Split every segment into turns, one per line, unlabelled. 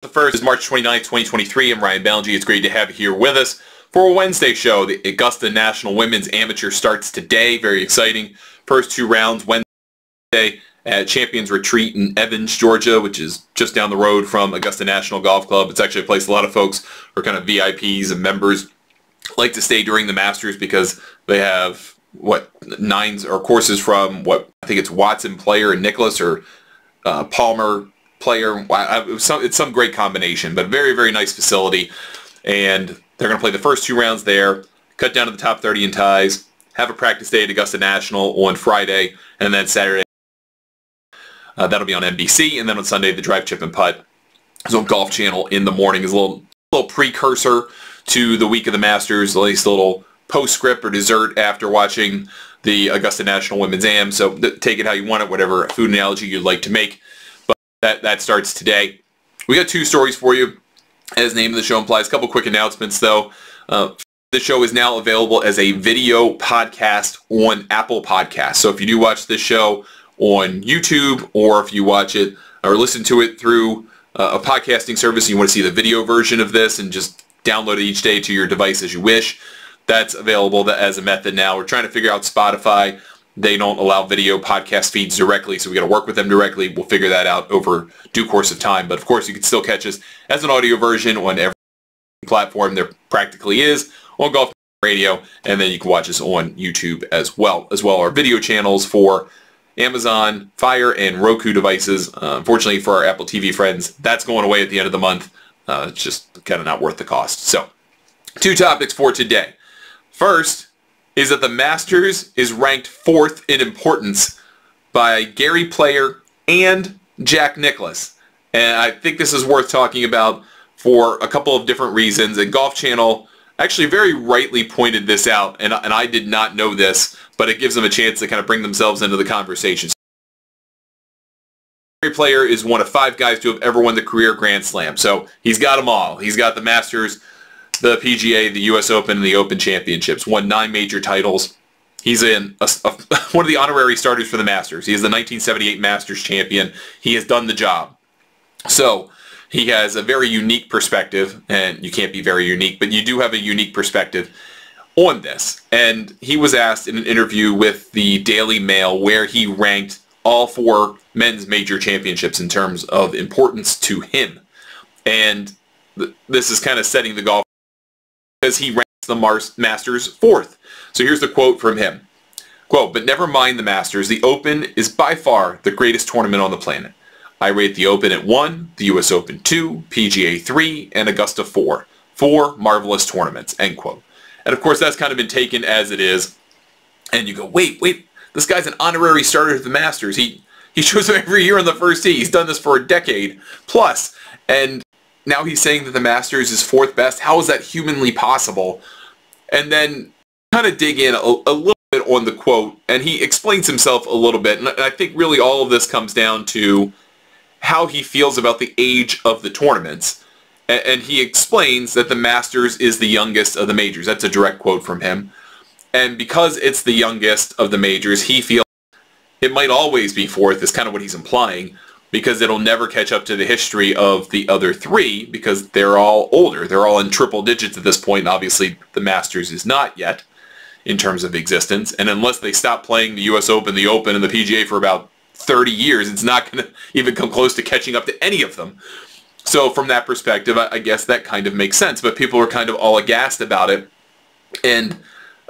The first is March 29th, 2023. I'm Ryan Ballingy. It's great to have you here with us for a Wednesday show. The Augusta National Women's Amateur starts today. Very exciting. First two rounds Wednesday at Champions Retreat in Evans, Georgia, which is just down the road from Augusta National Golf Club. It's actually a place a lot of folks who are kind of VIPs and members like to stay during the Masters because they have, nines or courses from, I think it's Watson Player and Nicklaus, or Palmer Player. It's some great combination, but very, very nice facility. And they're going to play the first two rounds there, cut down to the top 30 in ties, have a practice day at Augusta National on Friday, and then Saturday, that'll be on NBC, and then on Sunday, the Drive, Chip, and Putt is on Golf Channel in the morning. Is a little precursor to the week of the Masters, at least a little postscript or dessert after watching the Augusta National Women's Am. So take it how you want it, whatever food analogy you'd like to make. But that starts today. We got two stories for you, as the name of the show implies. A couple quick announcements, though. This show is now available as a video podcast on Apple Podcasts. So if you do watch this show on YouTube, or if you watch it or listen to it through a podcasting service and you want to see the video version of this and just download it each day to your device as you wish, that's available as a method now. We're trying to figure out Spotify. They don't allow video podcast feeds directly, so we got to work with them directly. We'll figure that out over due course of time. But of course, you can still catch us as an audio version on every platform there practically is, on Golf Radio, and then you can watch us on YouTube as well. Our video channels for Amazon, Fire, and Roku devices. Unfortunately for our Apple TV friends, that's going away at the end of the month. It's just kind of not worth the cost. So, two topics for today. First is that the Masters is ranked 4th in importance by Gary Player and Jack Nicklaus. And I think this is worth talking about for a couple of different reasons. And Golf Channel actually very rightly pointed this out, and I did not know this, but it gives them a chance to kind of bring themselves into the conversation. Gary Player is one of 5 guys to have ever won the career Grand Slam. So he's got them all. He's got the Masters, the PGA, the U.S. Open, and the Open Championships. Won 9 major titles. He's one of the honorary starters for the Masters. He is the 1978 Masters champion. He has done the job. So he has a very unique perspective, and you can't be very unique, but you do have a unique perspective on this. And he was asked in an interview with the Daily Mail where he ranked all 4 men's major championships in terms of importance to him. And this is kind of setting the golf because he ranks the Masters 4th. So here's the quote from him. Quote, "But never mind the Masters. The Open is by far the greatest tournament on the planet. I rate the Open at 1, the U.S. Open 2, PGA 3, and Augusta 4. 4 marvelous tournaments," end quote. And of course that's kind of been taken as it is. And you go, wait, this guy's an honorary starter at the Masters. He shows up every year on the first tee. He's done this for a decade plus. And now he's saying that the Masters is 4th best. How is that humanly possible? And then kind of dig in a little bit on the quote, and he explains himself a little bit. And I think really all of this comes down to how he feels about the age of the tournaments. And he explains that the Masters is the youngest of the majors. That's a direct quote from him. And because it's the youngest of the majors, he feels it might always be 4th, is kind of what he's implying, because it'll never catch up to the history of the other 3 because they're all older. They're all in triple digits at this point, and obviously the Masters is not yet in terms of existence. And unless they stop playing the U.S. Open, the Open, and the PGA for about 30 years, it's not going to even come close to catching up to any of them. So from that perspective, I guess that kind of makes sense. But people are kind of all aghast about it. And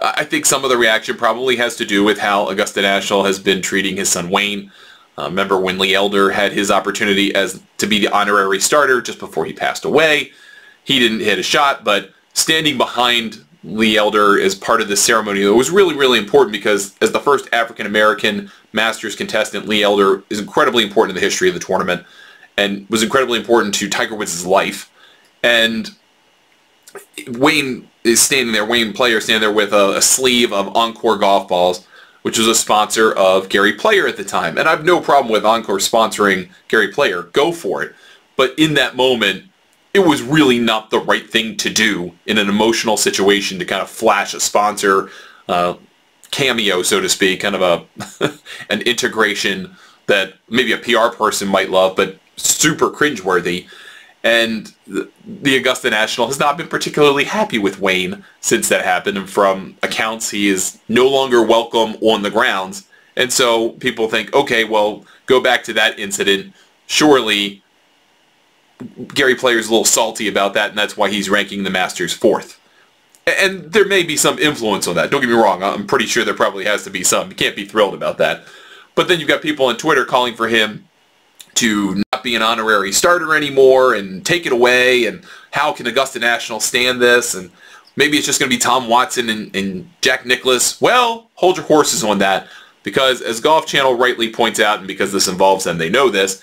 I think some of the reaction probably has to do with how Augusta National has been treating his son Wayne. Remember when Lee Elder had his opportunity to be the honorary starter just before he passed away. He didn't hit a shot, but standing behind Lee Elder as part of this ceremony was really, really important because as the first African-American Masters contestant, Lee Elder is incredibly important in the history of the tournament and was incredibly important to Tiger Woods' life. And Wayne is standing there, Wayne Player standing there with a sleeve of Encore golf balls, which was a sponsor of Gary Player at the time. And I have no problem with Encore sponsoring Gary Player. Go for it. But in that moment, it was really not the right thing to do in an emotional situation to kind of flash a sponsor cameo, so to speak, kind of an integration that maybe a PR person might love, but super cringeworthy. And the Augusta National has not been particularly happy with Wayne since that happened. And from accounts, he is no longer welcome on the grounds. And so people think, okay, well, go back to that incident. Surely Gary Player's a little salty about that, and that's why he's ranking the Masters 4th. And there may be some influence on that. Don't get me wrong. I'm pretty sure there probably has to be some. You can't be thrilled about that. But then you've got people on Twitter calling for him to not be an honorary starter anymore and take it away, and how can Augusta National stand this, and maybe it's just going to be Tom Watson and Jack Nicklaus. Well, hold your horses on that, because as Golf Channel rightly points out, and because this involves them, they know this,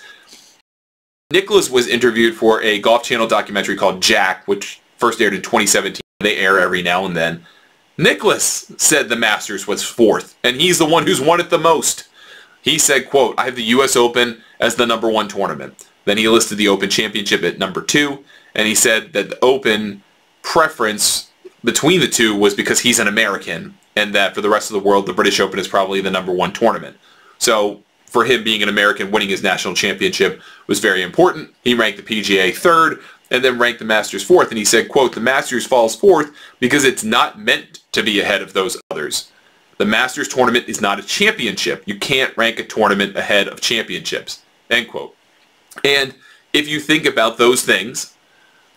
Nicklaus was interviewed for a Golf Channel documentary called Jack, which first aired in 2017. They air every now and then. Nicklaus said the Masters was 4th, and he's the one who's won it the most. He said, quote, I have the U.S. Open as the #1 tournament. Then he listed the Open Championship at number 2, and he said that the Open preference between the two was because he's an American, and that for the rest of the world, the British Open is probably the #1 tournament. So for him being an American, winning his national championship was very important. He ranked the PGA 3rd, and then ranked the Masters 4th, and he said, quote, the Masters falls 4th because it's not meant to be ahead of those others. The Masters tournament is not a championship. You can't rank a tournament ahead of championships, end quote. And if you think about those things,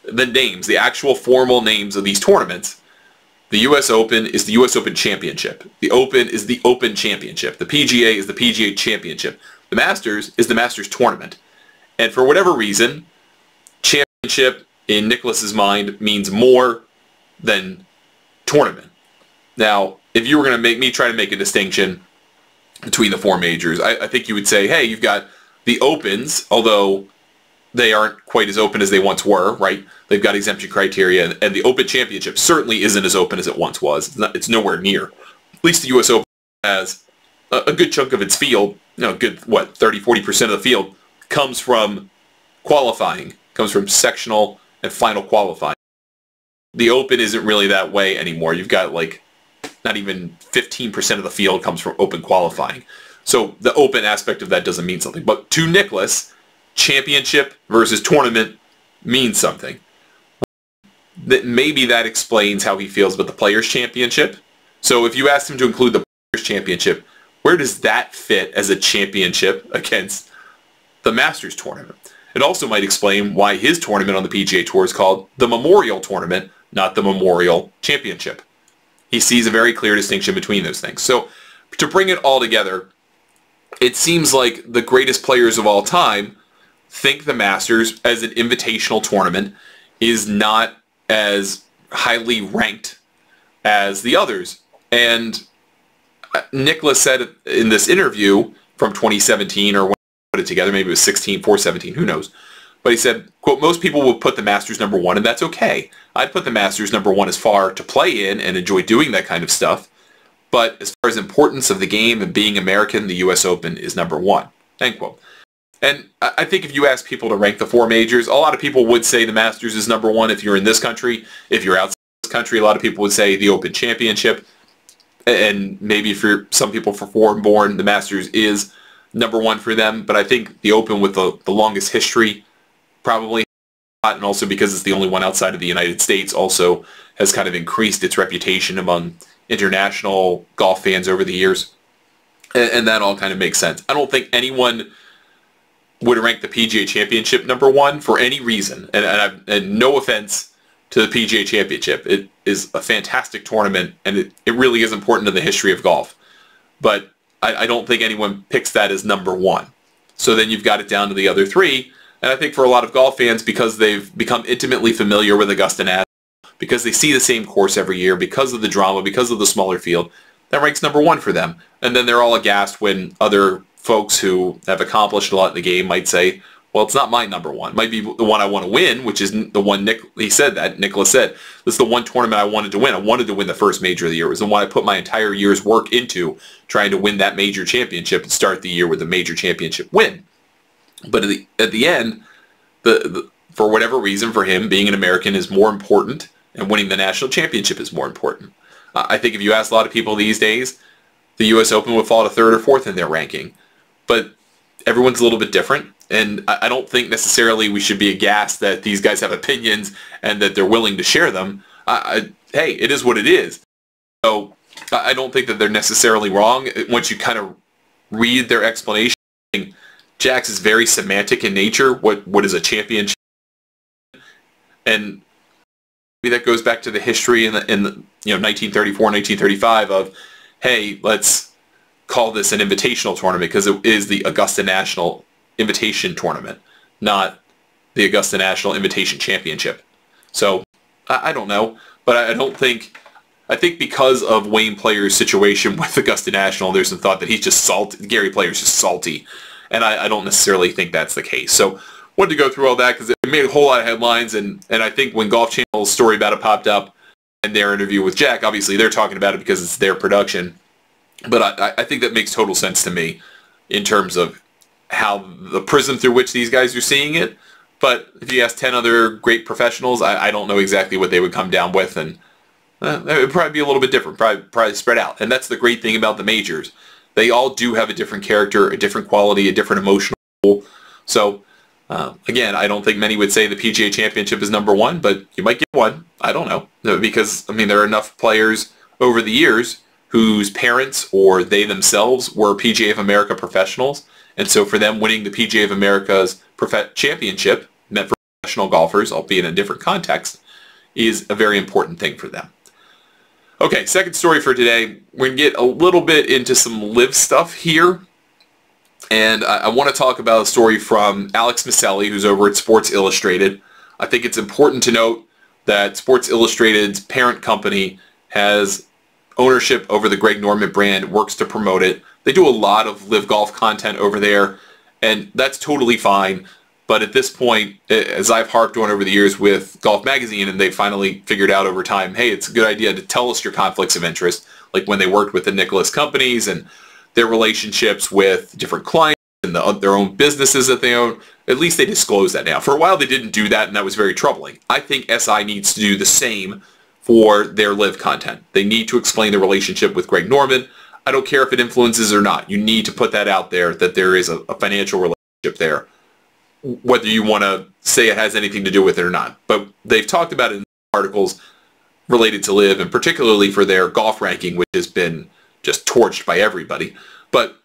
the names, the actual formal names of these tournaments, the U.S. Open is the U.S. Open Championship. The Open is the Open Championship. The PGA is the PGA Championship. The Masters is the Masters Tournament. And for whatever reason, championship in Nicklaus's mind means more than tournament. Now, if you were going to make me try to make a distinction between the 4 majors, I think you would say, hey, you've got the Opens, although they aren't quite as open as they once were, right? They've got exemption criteria, and the Open Championship certainly isn't as open as it once was. It's nowhere near. At least the U.S. Open has a good chunk of its field, good, 30-40% of the field comes from qualifying, comes from sectional and final qualifying. The Open isn't really that way anymore. You've got not even 15% of the field comes from open qualifying. So the open aspect of that doesn't mean something. But to Nicklaus, championship versus tournament means something. Maybe that explains how he feels about the Players' Championship. So if you asked him to include the Players' Championship, where does that fit as a championship against the Masters tournament? It also might explain why his tournament on the PGA Tour is called the Memorial Tournament, not the Memorial Championship. He sees a very clear distinction between those things. So to bring it all together, it seems like the greatest players of all time think the Masters as an invitational tournament is not as highly ranked as the others. And Nicklaus said in this interview from 2017, or when he put it together, maybe it was 4/17, who knows. But he said, quote, most people will put the Masters #1, and that's okay. I'd put the Masters #1 as far to play in and enjoy doing that kind of stuff. But as far as importance of the game and being American, the U.S. Open is #1, end quote. And I think if you ask people to rank the 4 majors, a lot of people would say the Masters is #1 if you're in this country. If you're outside this country, a lot of people would say the Open Championship. And maybe for some people for foreign-born, the Masters is #1 for them. But I think the Open with the longest history probably, and also because it's the only one outside of the United States, also has kind of increased its reputation among international golf fans over the years. And that all kind of makes sense. I don't think anyone would rank the PGA Championship #1 for any reason. And no offense to the PGA Championship. It is a fantastic tournament, and it really is important to the history of golf. But I don't think anyone picks that as #1. So then you've got it down to the other 3. And I think for a lot of golf fans, because they've become intimately familiar with Augusta National, because they see the same course every year, because of the drama, because of the smaller field, that ranks #1 for them. And then they're all aghast when other folks who have accomplished a lot in the game might say, well, it's not my #1. It might be the one I want to win, which is the one Nicklaus said, this is the one tournament I wanted to win. I wanted to win the first major of the year. It was the one I put my entire year's work into, trying to win that major championship and start the year with a major championship win. But at the end, for whatever reason, for him, being an American is more important, and winning the national championship is more important. I think if you ask a lot of people these days, the U.S. Open would fall to 3rd or 4th in their ranking. But everyone's a little bit different, And I don't think necessarily we should be aghast that these guys have opinions and that they're willing to share them. Hey, it is what it is. So I don't think that they're necessarily wrong. Once you kind of read their explanation, Jax is very semantic in nature. What is a championship? And maybe that goes back to the history in the 1934, 1935 of, hey, let's call this an invitational tournament because it is the Augusta National Invitation Tournament, not the Augusta National Invitation Championship. So I don't know, but I think because of Wayne Player's situation with Augusta National, there's some thought that he's just salty. Gary Player's just salty, and I don't necessarily think that's the case. So wanted to go through all that because it made a whole lot of headlines, and I think when Golf Channel's story about it popped up and their interview with Jack, obviously they're talking about it because it's their production, but I think that makes total sense to me in terms of how the prism through which these guys are seeing it. But if you ask 10 other great professionals, I don't know exactly what they would come down with, and it would probably be a little bit different, probably spread out. And that's the great thing about the majors. They all do have a different character, a different quality, a different emotional role. So, again, I don't think many would say the PGA Championship is number one, but you might get one. I don't know. Because, I mean, there are enough players over the years whose parents or they themselves were PGA of America professionals. And so for them, winning the PGA of America's championship, meant for professional golfers, albeit in a different context, is a very important thing for them. Okay, second story for today. We're going to get a little bit into some LIV stuff here. And I want to talk about a story from Alex Maselli, who's over at Sports Illustrated. I think it's important to note that Sports Illustrated's parent company has ownership over the Greg Norman brand, works to promote it. They do a lot of LIV golf content over there, and that's totally fine. But at this point, as I've harped on over the years with Golf Magazine, and they finally figured out over time, hey, it's a good idea to tell us your conflicts of interest, like when they worked with the Nicklaus companies and their relationships with different clients and their own businesses that they own. At least they disclose that now. For a while, they didn't do that, and that was very troubling. I think SI needs to do the same for their LIV content. They need to explain the relationship with Greg Norman. I don't care if it influences or not. You need to put that out there, that there is a financial relationship there, whether you want to say it has anything to do with it or not. But they've talked about it in articles related to LIV, and particularly for their golf ranking, which has been just torched by everybody. But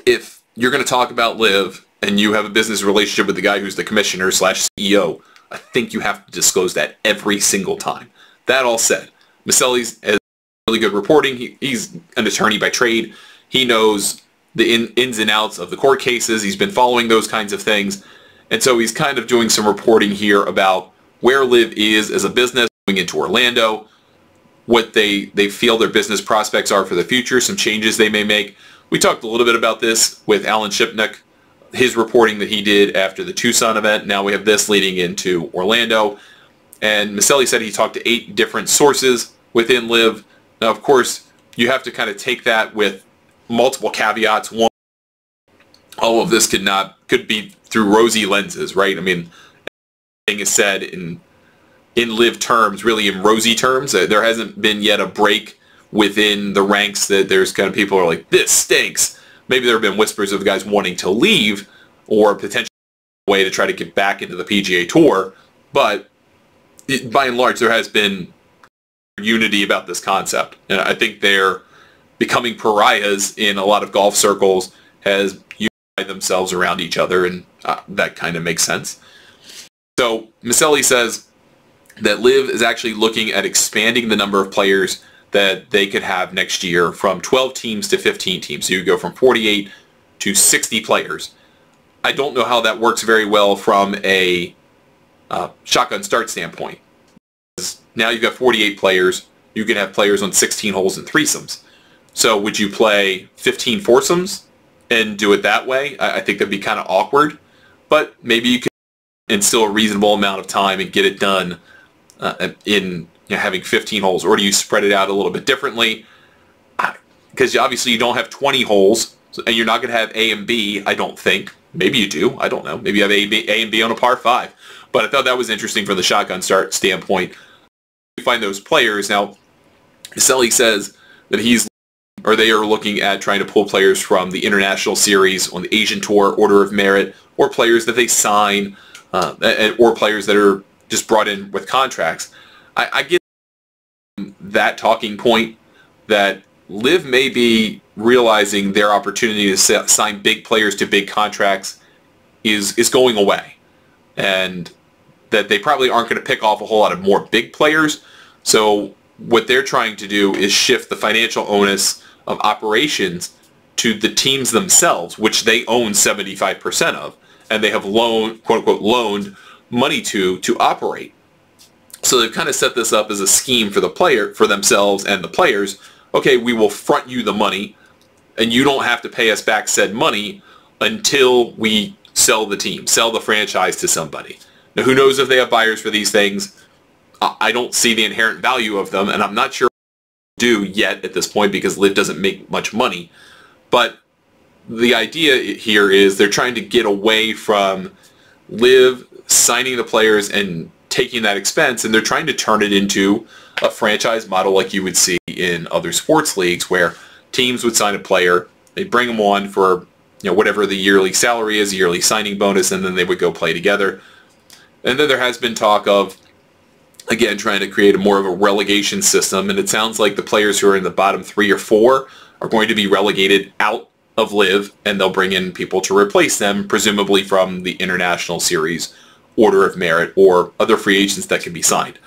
if you're going to talk about LIV and you have a business relationship with the guy who's the commissioner / CEO, I think you have to disclose that every single time. That all said, Maselli's has really good reporting. He's an attorney by trade. He knows the ins and outs of the court cases. He's been following those kinds of things. And so he's kind of doing some reporting here about where LIV is as a business going into Orlando, what they feel their business prospects are for the future, some changes they may make. We talked a little bit about this with Alan Shipnuck, his reporting that he did after the Tucson event. Now we have this leading into Orlando. And Maselli said he talked to 8 different sources within LIV. Now, of course, you have to kind of take that with multiple caveats. One, all of this could be through rosy lenses, right? I mean, everything is said in LIV terms, really in rosy terms. There hasn't been yet a break within the ranks that there's kind of people who are like, this stinks. Maybe there have been whispers of guys wanting to leave or potentially a way to try to get back into the PGA Tour. But by and large, there has been unity about this concept. And I think they're becoming pariahs in a lot of golf circles has unified themselves around each other, and that kind of makes sense. So Maselli says that LIV is actually looking at expanding the number of players that they could have next year from 12 teams to 15 teams. So you go from 48 to 60 players. I don't know how that works very well from a shotgun start standpoint. Now you've got 48 players. You can have players on 16 holes and threesomes. So would you play 15 foursomes and do it that way? I think that'd be kind of awkward. But maybe you could instill a reasonable amount of time and get it done in having 15 holes. Or do you spread it out a little bit differently? Because obviously you don't have 20 holes, and you're not going to have A and B, I don't think. Maybe you do. I don't know. Maybe you have A and B on a par 5. But I thought that was interesting from the shotgun start standpoint. You find those players. Now, Maselli says that or they are looking at trying to pull players from the international series on the Asian Tour, Order of Merit, or players that they sign, or players that are just brought in with contracts. I get that talking point that LIV may be realizing their opportunity to sign big players to big contracts is going away, and that they probably aren't going to pick off a whole lot of more big players. So what they're trying to do is shift the financial onus of operations to the teams themselves, which they own 75% of, and they have quote unquote loaned money to operate. So they've kind of set this up as a scheme for themselves and the players. Okay, we will front you the money, and you don't have to pay us back said money until we sell the team, sell the franchise to somebody. Now, who knows if they have buyers for these things? I don't see the inherent value of them, and I'm not sure what to do yet at this point because LIV doesn't make much money. But the idea here is they're trying to get away from LIV signing the players and taking that expense, and they're trying to turn it into a franchise model like you would see in other sports leagues, where teams would sign a player, they bring them on for whatever the yearly salary is, yearly signing bonus, and then they would go play together. And then there has been talk of, again, trying to create more of a relegation system, and it sounds like the players who are in the bottom 3 or 4 are going to be relegated out of LIV, and they'll bring in people to replace them, presumably from the international series, Order of Merit, or other free agents that can be signed.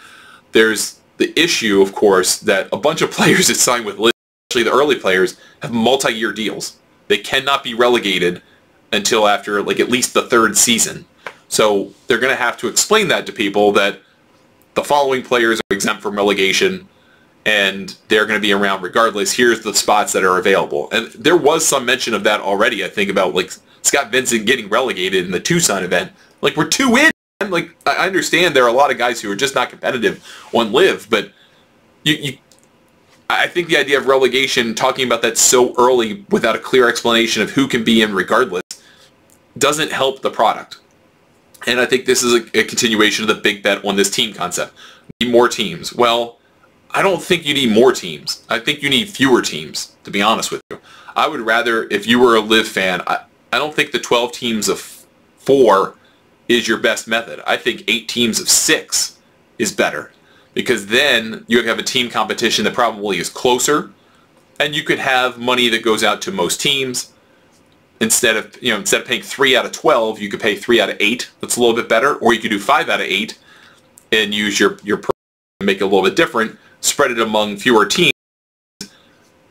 There's the issue, of course, that a bunch of players that sign with LIV, especially the early players, have multi-year deals. They cannot be relegated until after at least the 3rd season. So they're going to have to explain that to people, that the following players are exempt from relegation and they're going to be around regardless. Here's the spots that are available. And there was some mention of that already, I think, about Scott Vincent getting relegated in the Tucson event. We're 2 in. I understand there are a lot of guys who are just not competitive on LIV, but I think the idea of relegation, talking about that so early without a clear explanation of who can be in regardless, doesn't help the product. And I think this is a continuation of the big bet on this team concept. Need more teams. Well, I don't think you need more teams. I think you need fewer teams, to be honest with you. I would rather, if you were a LIV fan, I don't think the 12 teams of 4 is your best method. I think 8 teams of 6 is better, because then you have a team competition that probably is closer, and you could have money that goes out to most teams. Instead of paying 3 out of 12, you could pay 3 out of 8. That's a little bit better. Or you could do 5 out of 8 and use your per to make it a little bit different. Spread it among fewer teams.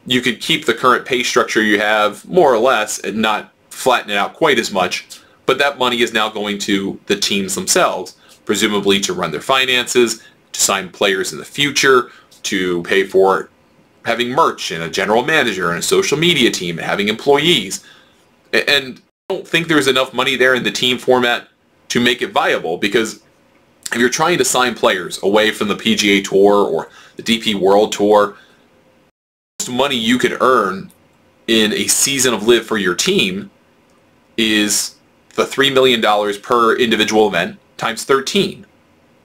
You could keep the current pay structure you have more or less and not flatten it out quite as much. But that money is now going to the teams themselves, presumably to run their finances, to sign players in the future, to pay for having merch and a general manager and a social media team and having employees. And I don't think there's enough money there in the team format to make it viable, because if you're trying to sign players away from the PGA Tour or the DP World Tour, the most money you could earn in a season of LIV for your team is the $3 million per individual event times 13.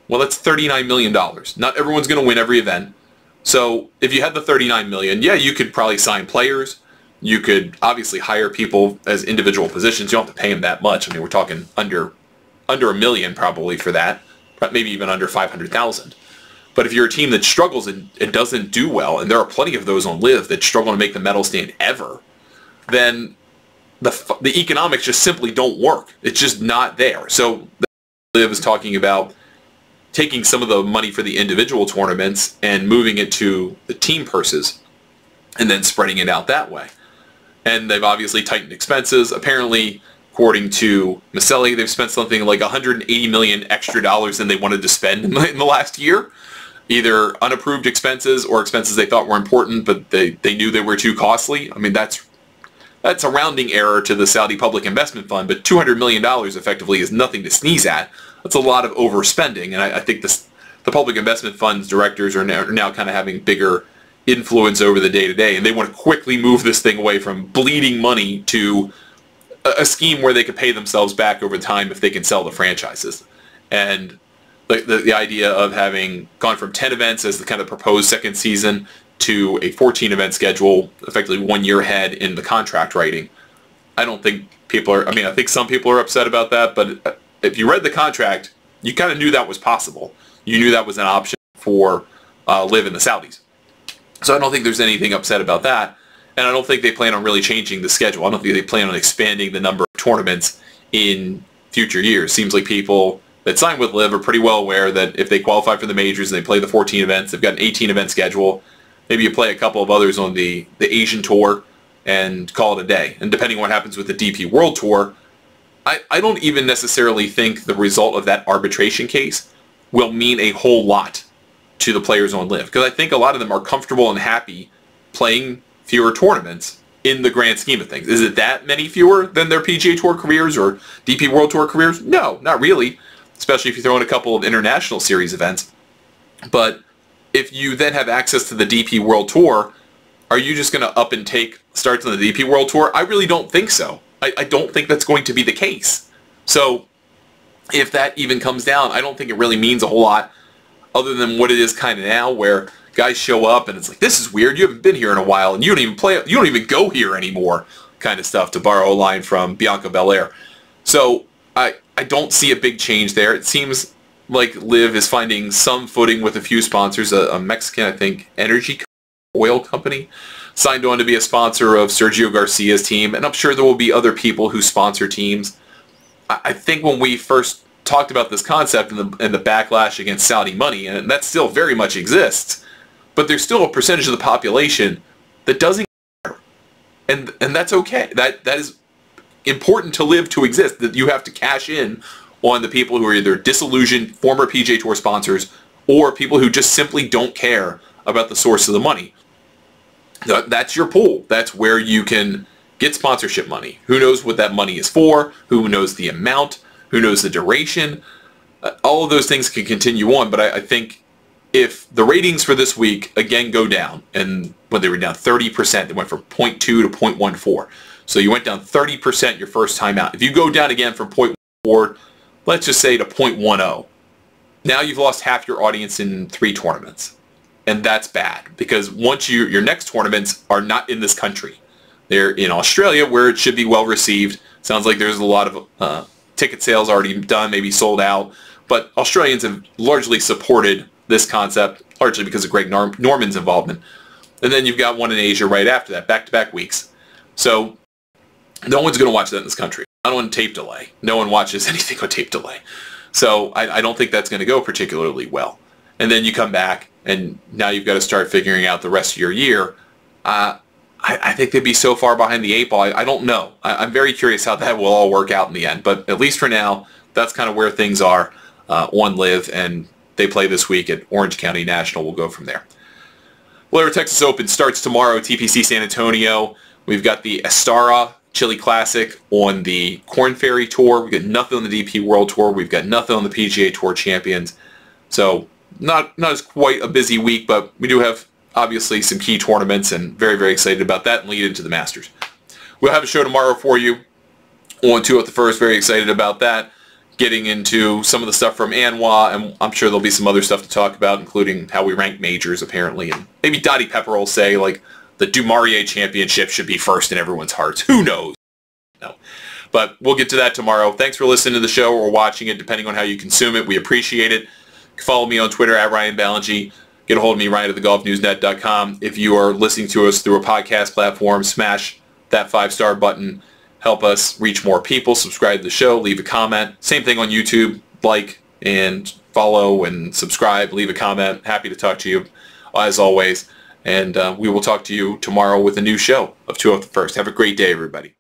Well, that's $39 million. Not everyone's going to win every event. So if you had the $39 million, yeah, you could probably sign players. You could obviously hire people as individual positions. You don't have to pay them that much. I mean, we're talking under $1 million probably for that, but maybe even under $500,000. But if you're a team that struggles and doesn't do well, and there are plenty of those on LIV that struggle to make the medal stand ever, then the economics just simply don't work. It's just not there. So LIV is talking about taking some of the money for the individual tournaments and moving it to the team purses and then spreading it out that way. And they've obviously tightened expenses. Apparently, according to Maselli, they've spent something like $180 million extra dollars than they wanted to spend in the last year. Either unapproved expenses or expenses they thought were important, but they knew they were too costly. I mean, that's a rounding error to the Saudi Public Investment Fund, but $200 million effectively is nothing to sneeze at. That's a lot of overspending, and I think the Public Investment Fund's directors are now kind of having bigger influence over the day-to-day, and they want to quickly move this thing away from bleeding money to a scheme where they could pay themselves back over time if they can sell the franchises. And the idea of having gone from 10 events as the kind of proposed second season to a 14-event schedule, effectively 1 year ahead in the contract writing. I don't think people are, I mean, I think some people are upset about that, but if you read the contract, you kind of knew that was possible. You knew that was an option for LIV and the Saudis. So I don't think there's anything upset about that, and I don't think they plan on really changing the schedule. I don't think they plan on expanding the number of tournaments in future years. Seems like people that sign with LIV are pretty well aware that if they qualify for the majors and they play the 14 events, they've got an 18-event schedule. Maybe you play a couple of others on the Asian Tour and call it a day. And depending on what happens with the DP World Tour, I don't even necessarily think the result of that arbitration case will mean a whole lot to the players on LIV, because I think a lot of them are comfortable and happy playing fewer tournaments in the grand scheme of things. Is it that many fewer than their PGA Tour careers or DP World Tour careers? No, not really, especially if you throw in a couple of international series events. But if you then have access to the DP World Tour, are you just going to up and take starts on the DP World Tour? I really don't think so. I don't think that's going to be the case. So if that even comes down, I don't think it really means a whole lot other than what it is kind of now, where guys show up and it's like, this is weird, you haven't been here in a while and you don't even play, you don't even go here anymore, kind of stuff, to borrow a line from Bianca Belair. So I don't see a big change there. It seems like LIV is finding some footing with a few sponsors. A Mexican, I think, energy oil company signed on to be a sponsor of Sergio Garcia's team, and I'm sure there will be other people who sponsor teams. I think when we first talked about this concept and the backlash against Saudi money, and that still very much exists, but there's still a percentage of the population that doesn't care, and that's okay. That is important to LIV to exist, that you have to cash in on the people who are either disillusioned former PGA Tour sponsors or people who just simply don't care about the source of the money. That's your pool. That's where you can get sponsorship money. Who knows what that money is for? Who knows the amount? Who knows the duration? All of those things can continue on, but I think if the ratings for this week again go down, and when they were down 30%, they went from 0.2 to 0.14. So you went down 30% your first time out. If you go down again from 0.4, let's just say to 0.10, now you've lost half your audience in 3 tournaments. And that's bad, because once your next tournaments are not in this country. They're in Australia, where it should be well received. Sounds like there's a lot of ticket sales already done, maybe sold out. But Australians have largely supported this concept, largely because of Greg Norman's involvement. And then you've got one in Asia right after that, back-to-back weeks. So no one's going to watch that in this country. Not on tape delay. No one watches anything on tape delay. So I don't think that's going to go particularly well. And then you come back, and now you've got to start figuring out the rest of your year. I think they'd be so far behind the 8 ball. I don't know. I'm very curious how that will all work out in the end. But at least for now, that's kind of where things are on LIV, and they play this week at Orange County National. We'll go from there. Valero Texas Open starts tomorrow, TPC San Antonio. We've got the Estara Chile Classic on the Korn Ferry Tour. We've got nothing on the DP World Tour. We've got nothing on the PGA Tour Champions. So not as quite a busy week, but we do have obviously some key tournaments, and very, very excited about that and lead into the Masters. We'll have a show tomorrow for you on 2 at the First. Very excited about that. Getting into some of the stuff from Anwa, and I'm sure there'll be some other stuff to talk about, including how we rank majors apparently, and maybe Dottie Pepper will say like the Du Maurier Championship should be first in everyone's hearts. Who knows? No. But we'll get to that tomorrow. Thanks for listening to the show or watching it, depending on how you consume it. We appreciate it. Follow me on Twitter at Ryan Ballingy. Get a hold of me, Ryan at thegolfnewsnet.com. If you are listening to us through a podcast platform, smash that 5-star button. Help us reach more people. Subscribe to the show. Leave a comment. Same thing on YouTube. Like and follow and subscribe. Leave a comment. Happy to talk to you as always. And we will talk to you tomorrow with a new show of 2 at the First. Have a great day, everybody.